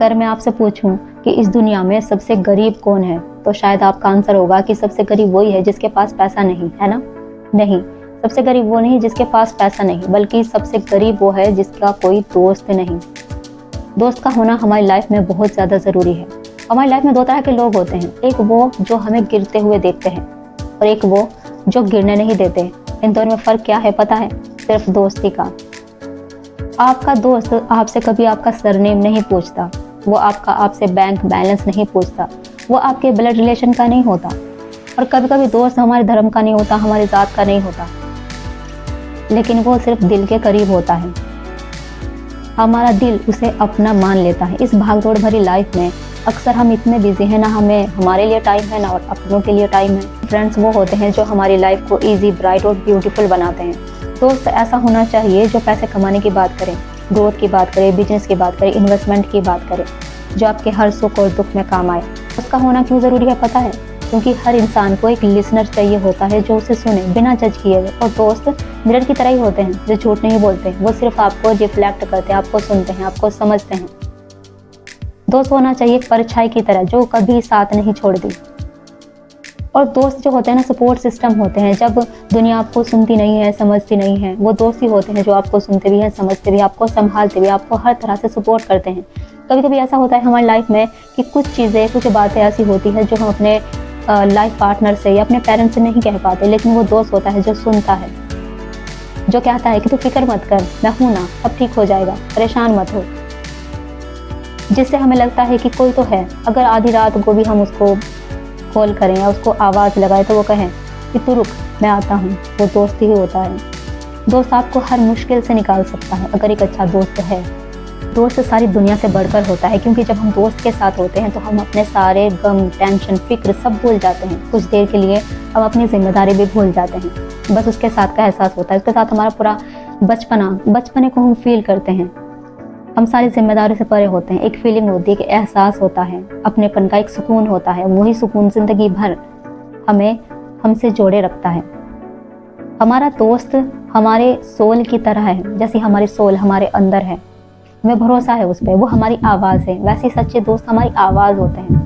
अगर मैं आपसे पूछूं कि इस दुनिया में सबसे गरीब कौन है, तो शायद आपका आंसर होगा कि सबसे गरीब वही है जिसके पास पैसा नहीं है ना। नहीं, सबसे गरीब वो नहीं जिसके पास पैसा नहीं, बल्कि सबसे गरीब वो है जिसका कोई दोस्त नहीं। दोस्त का होना हमारी लाइफ में बहुत ज़्यादा ज़रूरी है। हमारी लाइफ में दो तरह के लोग होते हैं, एक वो जो हमें गिरते हुए देखते हैं और एक वो जो गिरने नहीं देते। इन दोनों में फ़र्क क्या है पता है? सिर्फ दोस्ती का। आपका दोस्त आपसे कभी आपका सरनेम नहीं पूछता, वो आपसे बैंक बैलेंस नहीं पूछता, वो आपके ब्लड रिलेशन का नहीं होता। और कभी कभी दोस्त हमारे धर्म का नहीं होता, हमारी जात का नहीं होता, लेकिन वो सिर्फ दिल के करीब होता है। हमारा दिल उसे अपना मान लेता है। इस भागदौड़ भरी लाइफ में अक्सर हम इतने बिजी हैं, ना हमें हमारे लिए टाइम है ना और अपनों के लिए टाइम है। फ्रेंड्स वो होते हैं जो हमारी लाइफ को ईजी, ब्राइट और ब्यूटीफुल बनाते हैं। दोस्त ऐसा होना चाहिए जो पैसे कमाने की बात करें, ग्रोथ की बात करें, बिजनेस की बात करें, इन्वेस्टमेंट की बात करें, जो आपके हर सुख और दुख में काम आए। उसका होना क्यों ज़रूरी है पता है? क्योंकि हर इंसान को एक लिसनर चाहिए होता है जो उसे सुने बिना जज किए हुए। और दोस्त मिरर की तरह ही होते हैं जो झूठ नहीं बोलते, वो सिर्फ आपको रिफ्लेक्ट करते हैं, आपको सुनते हैं, आपको समझते हैं। दोस्त होना चाहिए एक परछाई की तरह जो कभी साथ नहीं छोड़ती। और दोस्त जो होते हैं ना, सपोर्ट सिस्टम होते हैं। जब दुनिया आपको सुनती नहीं है, समझती नहीं है, वो दोस्त ही होते हैं जो आपको सुनते भी हैं, समझते भी, आपको संभालते भी, आपको हर तरह से सपोर्ट करते हैं। कभी कभी ऐसा होता है हमारी लाइफ में कि कुछ चीज़ें, कुछ बातें ऐसी होती है जो हम अपने लाइफ पार्टनर से या अपने पेरेंट्स से नहीं कह पाते, लेकिन वो दोस्त होता है जो सुनता है, जो कहता है कि तू फिक्र मत कर, मैं हूँ ना, सब ठीक हो जाएगा, परेशान मत हो। जिससे हमें लगता है कि कोई तो है। अगर आधी रात को भी हम उसको कॉल करें या उसको आवाज़ लगाए तो वो कहें कि तू रुक, मैं आता हूँ। वो दोस्त ही होता है। दोस्त आपको हर मुश्किल से निकाल सकता है अगर एक अच्छा दोस्त है। दोस्त सारी दुनिया से बढ़कर होता है, क्योंकि जब हम दोस्त के साथ होते हैं तो हम अपने सारे गम, टेंशन, फिक्र सब भूल जाते हैं। कुछ देर के लिए हम अपनी जिम्मेदारी भी भूल जाते हैं। बस उसके साथ का एहसास होता है, उसके साथ हमारा पूरा बचपने को हम फील करते हैं। हम सारी जिम्मेदारी से परे होते हैं। एक फीलिंग होती है, एक एहसास होता है, अपनेपन का एक सुकून होता है। वही सुकून जिंदगी भर हमसे जोड़े रखता है। हमारा दोस्त हमारे सोल की तरह है, जैसे हमारी सोल हमारे अंदर है, हमें भरोसा है उस पर, वो हमारी आवाज़ है। वैसे ही सच्चे दोस्त हमारी आवाज़ होते हैं।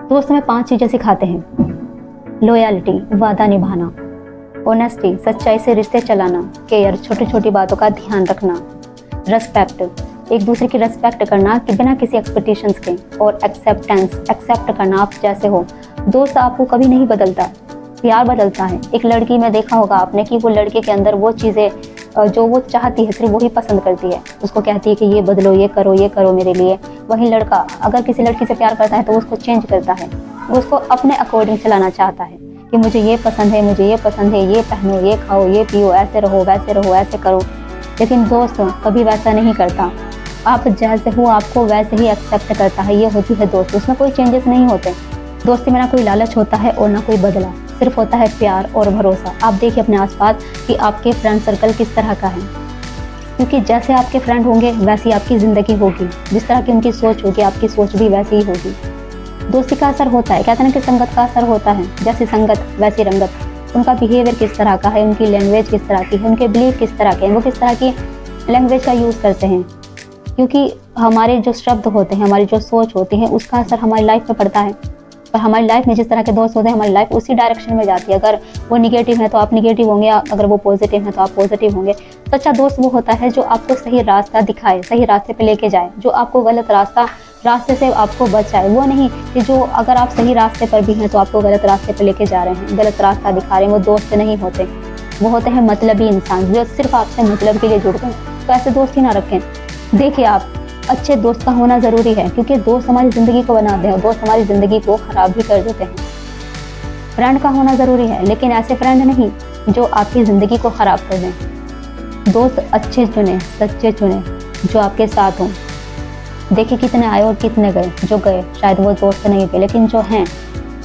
दोस्त हमें 5 चीज़ें सिखाते हैं: लॉयल्टी, वादा निभाना; ऑनेस्टी, सच्चाई से रिश्ते चलाना; केयर, छोटी छोटी बातों का ध्यान रखना; रेस्पेक्ट, एक दूसरे की रेस्पेक्ट करना कि बिना किसी एक्सपेक्टेशंस के; और एक्सेप्टेंस, एक्सेप्ट करना आप जैसे हो। दोस्त आपको कभी नहीं बदलता, प्यार बदलता है। एक लड़की में देखा होगा आपने कि वो लड़के के अंदर वो चीज़ें जो वो चाहती है सिर्फ वही पसंद करती है। उसको कहती है कि ये बदलो, ये करो मेरे लिए। वही लड़का अगर किसी लड़की से प्यार करता है तो उसको चेंज करता है, वो उसको अपने अकॉर्डिंग चलाना चाहता है कि मुझे ये पसंद है, मुझे ये पसंद है, ये पहनो, ये खाओ, ये पियो, ऐसे रहो, ऐसे करो। लेकिन दोस्त कभी वैसा नहीं करता। आप जैसे हो आपको वैसे ही एक्सेप्ट करता है। ये होती है दोस्त, उसमें कोई चेंजेस नहीं होते। दोस्ती में ना कोई लालच होता है और ना कोई बदला, सिर्फ होता है प्यार और भरोसा। आप देखिए अपने आसपास कि आपके फ्रेंड सर्कल किस तरह का है, क्योंकि जैसे आपके फ्रेंड होंगे वैसी आपकी ज़िंदगी होगी। जिस तरह की उनकी सोच होगी आपकी सोच भी वैसी ही होगी। दोस्ती का असर होता है, कहते हैं ना कि संगत का असर होता है। जैसी संगत वैसी रंगत। उनका बिहेवियर किस तरह का है, उनकी लैंग्वेज किस तरह की है, उनके बिलीफ किस तरह के हैं, वो किस तरह की लैंग्वेज का यूज़ करते हैं। क्योंकि हमारे जो शब्द होते हैं, हमारी जो सोच होती है, उसका असर हमारी लाइफ में पड़ता है। और हमारी लाइफ में जिस तरह के दोस्त होते हैं, हमारी लाइफ उसी डायरेक्शन में जाती है। अगर वो निगेटिव है तो आप निगेटिव होंगे, अगर वो पॉजिटिव है तो आप पॉजिटिव होंगे। सच्चा दोस्त वो होता है जो आपको सही रास्ता दिखाए, सही रास्ते पे लेके जाए, जो आपको गलत रास्ते से आपको बचाए। वो नहीं कि जो अगर आप सही रास्ते पर भी हैं तो आपको गलत रास्ते पे लेके जा रहे हैं, गलत रास्ता दिखा रहे हैं। वो दोस्त नहीं होते, वो होते हैं मतलबी इंसान जो सिर्फ आपसे मतलब के लिए जुड़ते हैं। तो ऐसे दोस्त ही ना रखें। देखिए, आप अच्छे दोस्त का होना ज़रूरी है, क्योंकि दोस्त हमारी ज़िंदगी को बनाते हैं और दोस्त हमारी ज़िंदगी को ख़राब भी कर देते हैं। फ्रेंड का होना ज़रूरी है, लेकिन ऐसे फ्रेंड नहीं जो आपकी ज़िंदगी को ख़राब कर दें। दोस्त अच्छे चुने, सच्चे चुने, जो आपके साथ हों। देखिए कितने आए और कितने गए। जो गए शायद वो दोस्त नहीं थे, लेकिन जो हैं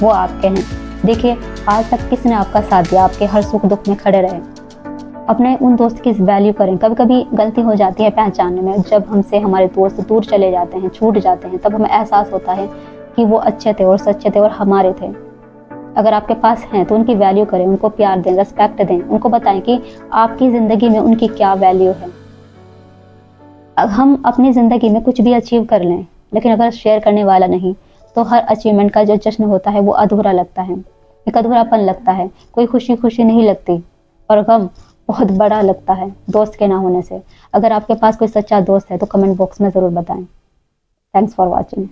वो आपके हैं। देखिए आज तक किसने आपका साथ दिया, आपके हर सुख दुख में खड़े रहे। अपने उन दोस्त की वैल्यू करें। कभी कभी गलती हो जाती है पहचानने में। जब हमसे हमारे दोस्त दूर चले जाते हैं, छूट जाते हैं, तब हमें एहसास होता है कि वो अच्छे थे और सच्चे थे और हमारे थे। अगर आपके पास हैं तो उनकी वैल्यू करें, उनको प्यार दें, रेस्पेक्ट दें, उनको बताएं कि आपकी ज़िंदगी में उनकी क्या वैल्यू है। हम अपनी ज़िंदगी में कुछ भी अचीव कर लें, लेकिन अगर शेयर करने वाला नहीं, तो हर अचीवमेंट का जो जश्न होता है वो अधूरा लगता है, एक अधूरापन लगता है, कोई खुशी-खुशी नहीं लगती और गम बहुत बड़ा लगता है दोस्त के ना होने से। अगर आपके पास कोई सच्चा दोस्त है तो कमेंट बॉक्स में ज़रूर बताएँ। Thanks for watching.